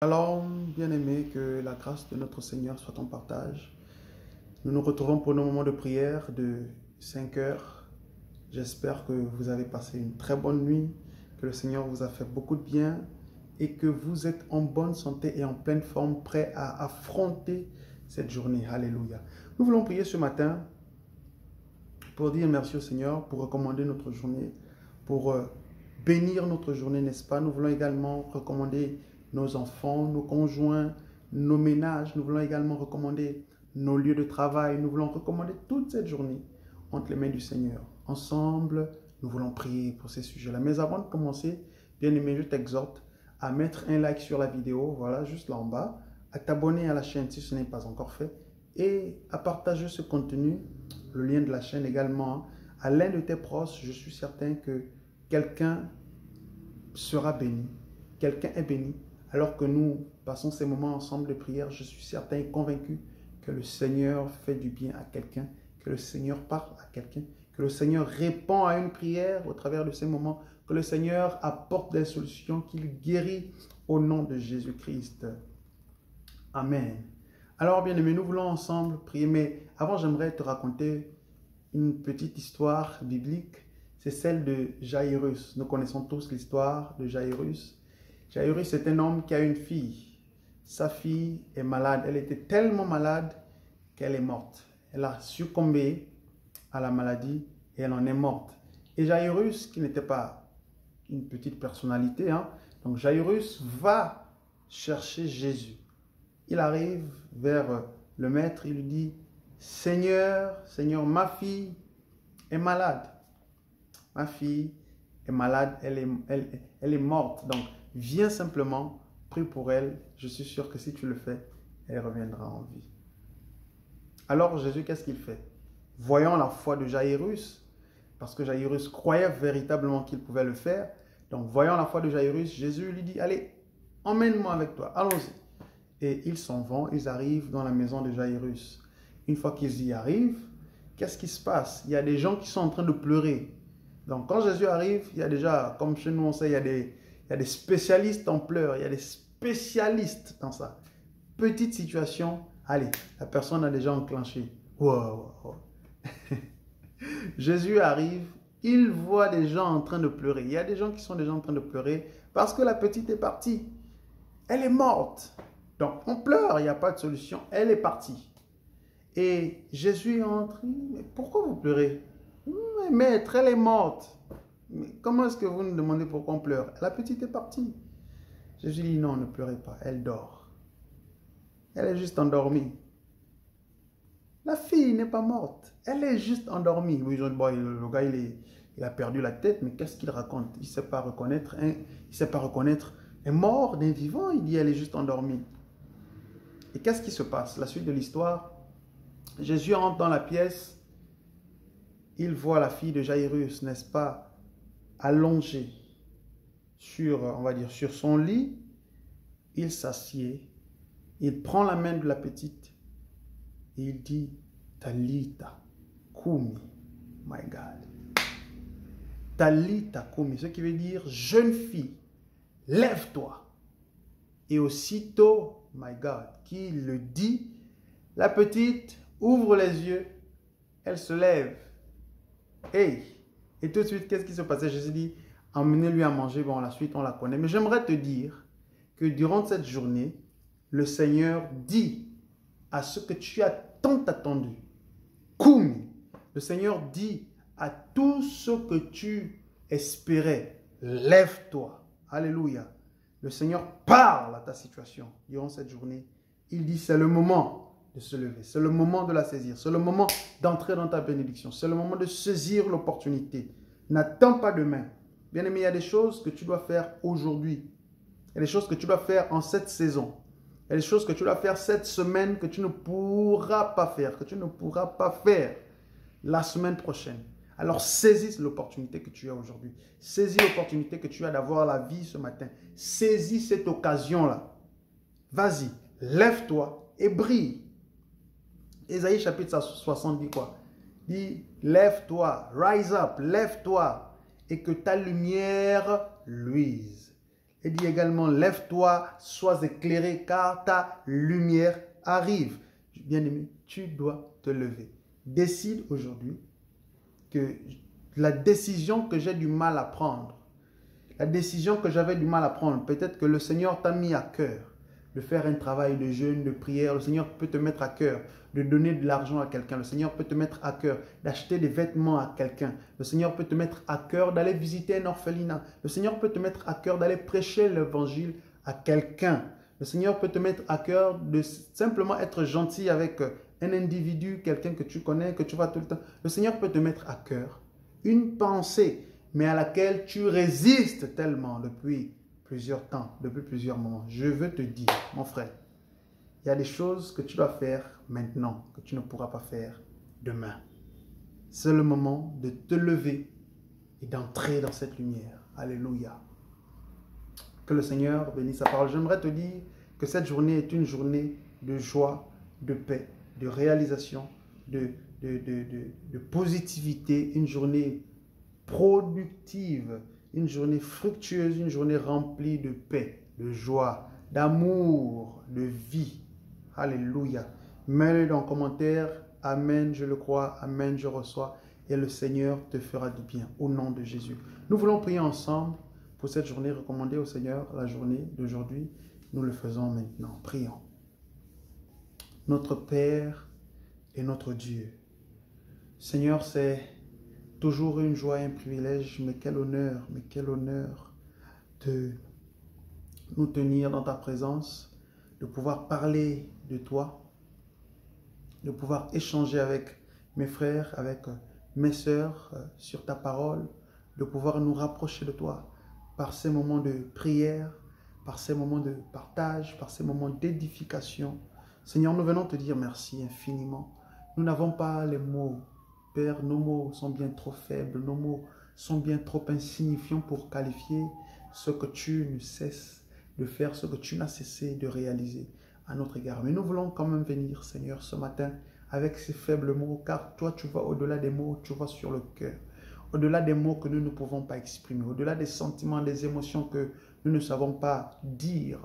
Alors, bien-aimés, que la grâce de notre Seigneur soit en partage. Nous nous retrouvons pour nos moments de prière de 5 heures. J'espère que vous avez passé une très bonne nuit, que le Seigneur vous a fait beaucoup de bien et que vous êtes en bonne santé et en pleine forme, prêts à affronter cette journée. Alléluia. Nous voulons prier ce matin pour dire merci au Seigneur, pour recommander notre journée, pour bénir notre journée, n'est-ce pas? Nous voulons également recommander nos enfants, nos conjoints, nos ménages. Nous voulons également recommander nos lieux de travail. Nous voulons recommander toute cette journée entre les mains du Seigneur. Ensemble, nous voulons prier pour ces sujets-là. Mais avant de commencer, bien-aimé, je t'exhorte à mettre un like sur la vidéo, voilà, juste là en bas, à t'abonner à la chaîne si ce n'est pas encore fait, et à partager ce contenu, le lien de la chaîne également, à l'un de tes proches. Je suis certain que quelqu'un sera béni, quelqu'un est béni. Alors que nous passons ces moments ensemble de prière, je suis certain et convaincu que le Seigneur fait du bien à quelqu'un, que le Seigneur parle à quelqu'un, que le Seigneur répond à une prière au travers de ces moments, que le Seigneur apporte des solutions, qu'il guérit au nom de Jésus-Christ. Amen. Alors, bien-aimés, nous voulons ensemble prier, mais avant, j'aimerais te raconter une petite histoire biblique. C'est celle de Jairus. Nous connaissons tous l'histoire de Jairus. Jairus est un homme qui a une fille. Sa fille est malade. Elle était tellement malade qu'elle est morte. Elle a succombé à la maladie et elle en est morte. Et Jairus, qui n'était pas une petite personnalité, donc Jairus va chercher Jésus. Il arrive vers le maître, il lui dit, Seigneur, ma fille est malade. Ma fille est malade, elle est morte. Donc, viens simplement, prie pour elle. Je suis sûr que si tu le fais, elle reviendra en vie. Alors Jésus, qu'est-ce qu'il fait? Voyant la foi de Jairus, parce que Jairus croyait véritablement qu'il pouvait le faire. Donc, voyant la foi de Jairus, Jésus lui dit, allez, emmène-moi avec toi, allons-y. Et ils s'en vont, ils arrivent dans la maison de Jairus. Une fois qu'ils y arrivent, qu'est-ce qui se passe? Il y a des gens qui sont en train de pleurer. Donc, quand Jésus arrive, il y a déjà, comme chez nous on sait, il y a des spécialistes en pleurs, il y a des spécialistes dans ça. Petite situation, allez, la personne a déjà enclenché. Wow. Jésus arrive, il voit des gens en train de pleurer. Il y a des gens qui sont déjà en train de pleurer parce que la petite est partie. Elle est morte. Donc, on pleure, il n'y a pas de solution. Elle est partie. Et Jésus entre, mais pourquoi vous pleurez? Mais maître, elle est morte. Mais comment est-ce que vous nous demandez pourquoi on pleure? La petite est partie. Jésus dit non, ne pleurez pas, elle dort. Elle est juste endormie. La fille n'est pas morte, elle est juste endormie. Oui, le gars, il a perdu la tête, mais qu'est-ce qu'il raconte? Il ne sait pas reconnaître un mort d'un vivant. Il dit elle est juste endormie. Et qu'est-ce qui se passe? La suite de l'histoire, Jésus entre dans la pièce. Il voit la fille de Jairus, n'est-ce pas, allongée sur, on va dire, sur son lit. Il s'assied, il prend la main de la petite et il dit, Talita Kumi, my God. Talita Kumi, ce qui veut dire, jeune fille, lève-toi. Et aussitôt, my God, qui le dit, la petite ouvre les yeux, elle se lève. Hey! Et tout de suite, qu'est-ce qui se passait? Jésus dit, emmenez-lui à manger. Bon, la suite, on la connaît. Mais j'aimerais te dire que durant cette journée, le Seigneur dit à ce que tu as tant attendu, Kumi. Le Seigneur dit à tout ce que tu espérais, lève-toi. Alléluia. Le Seigneur parle à ta situation durant cette journée. Il dit, c'est le moment de se lever. C'est le moment de la saisir. C'est le moment d'entrer dans ta bénédiction. C'est le moment de saisir l'opportunité. N'attends pas demain. Bien-aimé, il y a des choses que tu dois faire aujourd'hui. Il y a des choses que tu dois faire en cette saison. Il y a des choses que tu dois faire cette semaine que tu ne pourras pas faire, que tu ne pourras pas faire la semaine prochaine. Alors saisis l'opportunité que tu as aujourd'hui. Saisis l'opportunité que tu as d'avoir la vie ce matin. Saisis cette occasion-là. Vas-y, lève-toi et brille. Ésaïe chapitre 60 dit quoi? Dit, lève-toi, rise up, lève-toi, et que ta lumière luise. Et dit également, lève-toi, sois éclairé, car ta lumière arrive. Bien-aimé, tu dois te lever. Décide aujourd'hui que la décision que j'ai du mal à prendre, la décision que j'avais du mal à prendre, peut-être que le Seigneur t'a mis à cœur de faire un travail de jeûne, de prière. Le Seigneur peut te mettre à cœur de donner de l'argent à quelqu'un. Le Seigneur peut te mettre à cœur d'acheter des vêtements à quelqu'un. Le Seigneur peut te mettre à cœur d'aller visiter un orphelinat. Le Seigneur peut te mettre à cœur d'aller prêcher l'évangile à quelqu'un. Le Seigneur peut te mettre à cœur de simplement être gentil avec un individu, quelqu'un que tu connais, que tu vois tout le temps. Le Seigneur peut te mettre à cœur une pensée, mais à laquelle tu résistes tellement depuis plusieurs temps, depuis plusieurs moments. Je veux te dire, mon frère, il y a des choses que tu dois faire maintenant, que tu ne pourras pas faire demain. C'est le moment de te lever et d'entrer dans cette lumière. Alléluia. Que le Seigneur bénisse sa parole. J'aimerais te dire que cette journée est une journée de joie, de paix, de réalisation, de positivité, une journée productive, une journée fructueuse, une journée remplie de paix, de joie, d'amour, de vie. Alléluia. Mets-le dans le commentaire. Amen, je le crois. Amen, je reçois. Et le Seigneur te fera du bien au nom de Jésus. Nous voulons prier ensemble pour cette journée, recommander au Seigneur la journée d'aujourd'hui. Nous le faisons maintenant. Prions. Notre Père et notre Dieu. Seigneur, c'est toujours une joie et un privilège, mais quel honneur de nous tenir dans ta présence, de pouvoir parler de toi, de pouvoir échanger avec mes frères, avec mes sœurs sur ta parole, de pouvoir nous rapprocher de toi par ces moments de prière, par ces moments de partage, par ces moments d'édification. Seigneur, nous venons te dire merci infiniment. Nous n'avons pas les mots. Père, nos mots sont bien trop faibles, nos mots sont bien trop insignifiants pour qualifier ce que tu ne cesses de faire, ce que tu n'as cessé de réaliser à notre égard. Mais nous voulons quand même venir, Seigneur, ce matin avec ces faibles mots, car toi, tu vas au-delà des mots, tu vas sur le cœur. Au-delà des mots que nous ne pouvons pas exprimer, au-delà des sentiments, des émotions que nous ne savons pas dire.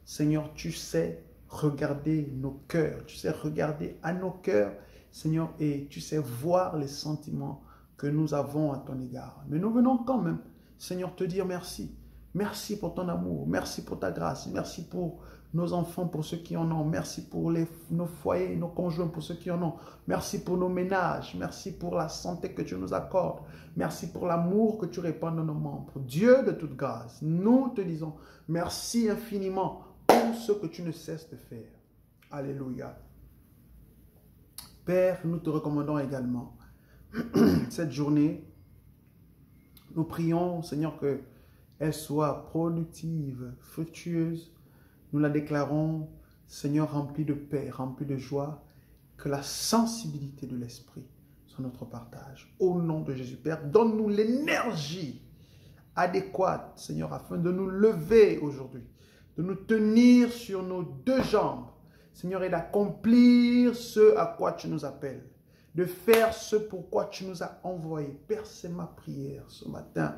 Seigneur, tu sais regarder nos cœurs, tu sais regarder à nos cœurs, Seigneur, et tu sais voir les sentiments que nous avons à ton égard. Mais nous venons quand même, Seigneur, te dire merci. Merci pour ton amour, merci pour ta grâce, merci pour nos enfants, pour ceux qui en ont, merci pour nos foyers, nos conjoints, pour ceux qui en ont, merci pour nos ménages, merci pour la santé que tu nous accordes, merci pour l'amour que tu répands dans nos membres. Dieu de toute grâce, nous te disons merci infiniment pour ce que tu ne cesses de faire. Alléluia. Père, nous te recommandons également cette journée. Nous prions, Seigneur, qu'elle soit productive, fructueuse. Nous la déclarons, Seigneur, remplie de paix, remplie de joie. Que la sensibilité de l'Esprit soit notre partage. Au nom de Jésus, Père, donne-nous l'énergie adéquate, Seigneur, afin de nous lever aujourd'hui, de nous tenir sur nos deux jambes, Seigneur, et d'accomplir ce à quoi tu nous appelles, de faire ce pour quoi tu nous as envoyés. Père, c'est ma prière ce matin,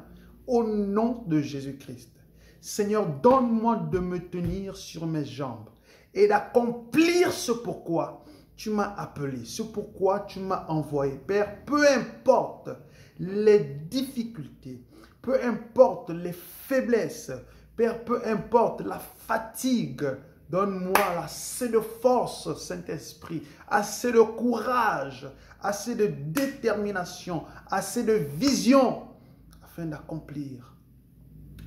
au nom de Jésus-Christ. Seigneur, donne-moi de me tenir sur mes jambes et d'accomplir ce pourquoi tu m'as appelé, ce pourquoi tu m'as envoyé. Père, peu importe les difficultés, peu importe les faiblesses, Père, peu importe la fatigue, donne-moi assez de force, Saint-Esprit, assez de courage, assez de détermination, assez de vision, afin d'accomplir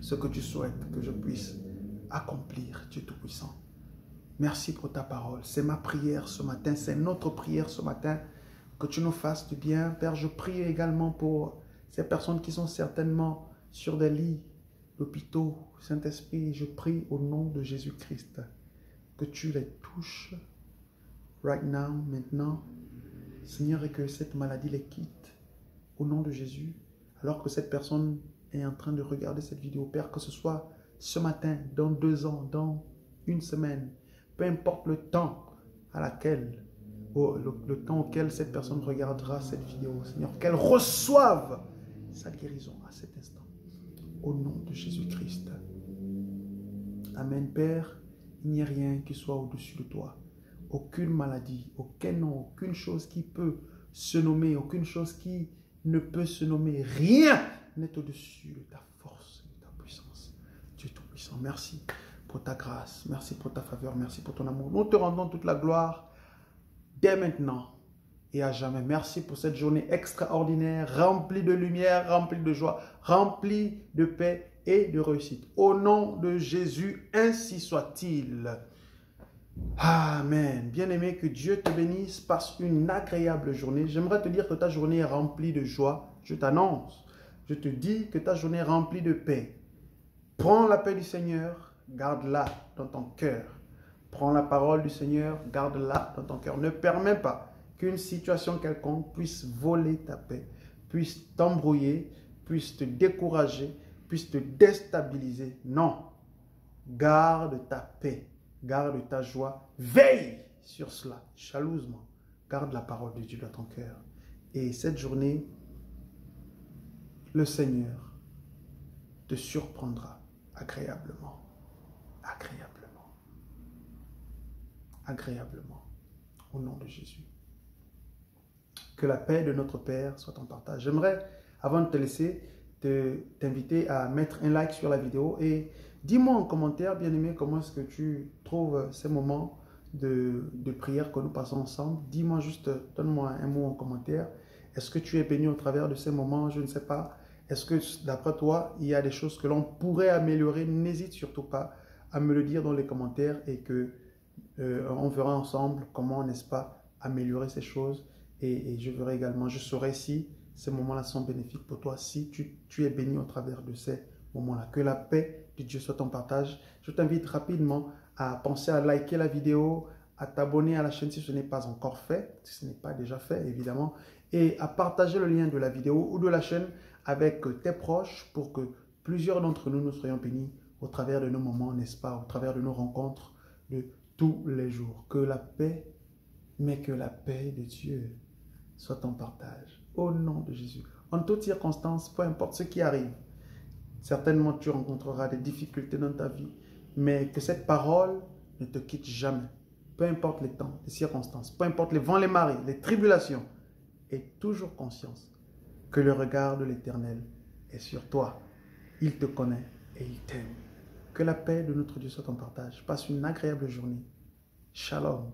ce que tu souhaites que je puisse accomplir, Dieu Tout-Puissant. Merci pour ta parole. C'est ma prière ce matin, c'est notre prière ce matin, que tu nous fasses du bien. Père, je prie également pour ces personnes qui sont certainement sur des lits d'hôpitaux. Saint-Esprit, je prie au nom de Jésus-Christ que tu les touches right now, maintenant, Seigneur, et que cette maladie les quitte au nom de Jésus, alors que cette personne est en train de regarder cette vidéo. Père, que ce soit ce matin, dans 2 ans, dans 1 semaine, peu importe le temps à laquelle, le temps auquel cette personne regardera cette vidéo, Seigneur, qu'elle reçoive sa guérison à cet instant. Au nom de Jésus-Christ. Amen, Père. Il n'y a rien qui soit au-dessus de toi. Aucune maladie, aucun nom, aucune chose qui peut se nommer, aucune chose qui ne peut se nommer. Rien n'est au-dessus de ta force, de ta puissance. Dieu Tout-Puissant, merci pour ta grâce, merci pour ta faveur, merci pour ton amour. Nous te rendons toute la gloire dès maintenant et à jamais. Merci pour cette journée extraordinaire, remplie de lumière, remplie de joie, remplie de paix et de réussite. Au nom de Jésus, ainsi soit-il. Amen. Bien-aimé, que Dieu te bénisse. Passe une agréable journée. J'aimerais te dire que ta journée est remplie de joie. Je t'annonce. Je te dis que ta journée est remplie de paix. Prends la paix du Seigneur, garde-la dans ton cœur. Prends la parole du Seigneur, garde-la dans ton cœur. Ne permets pas qu'une situation quelconque puisse voler ta paix, puisse t'embrouiller, puisse te décourager, puisse te déstabiliser. Non. Garde ta paix, garde ta joie. Veille sur cela, jalousement. Garde la parole de Dieu dans ton cœur. Et cette journée, le Seigneur te surprendra agréablement. Agréablement. Agréablement. Au nom de Jésus. Que la paix de notre Père soit en partage. J'aimerais, avant de te laisser, t'inviter à mettre un like sur la vidéo et dis-moi en commentaire, bien-aimé, comment est-ce que tu trouves ces moments de prière que nous passons ensemble. Dis-moi juste, donne-moi un mot en commentaire. Est-ce que tu es béni au travers de ces moments? Je ne sais pas. Est-ce que, d'après toi, il y a des choses que l'on pourrait améliorer? N'hésite surtout pas à me le dire dans les commentaires et que on verra ensemble comment, n'est-ce pas, améliorer ces choses. Et je verrai également, je saurai si ces moments-là sont bénéfiques pour toi, si tu es béni au travers de ces moments-là. Que la paix de Dieu soit en partage. Je t'invite rapidement à penser à liker la vidéo, à t'abonner à la chaîne si ce n'est pas encore fait, si ce n'est pas déjà fait évidemment, et à partager le lien de la vidéo ou de la chaîne avec tes proches pour que plusieurs d'entre nous nous soyons bénis au travers de nos moments, n'est-ce pas, au travers de nos rencontres de tous les jours. Que la paix, mais que la paix de Dieu soit en partage. Au nom de Jésus. En toutes circonstances, peu importe ce qui arrive, certainement tu rencontreras des difficultés dans ta vie, mais que cette parole ne te quitte jamais. Peu importe les temps, les circonstances, peu importe les vents, les marées, les tribulations, aie toujours conscience que le regard de l'Éternel est sur toi. Il te connaît et il t'aime. Que la paix de notre Dieu soit en partage. Passe une agréable journée. Shalom.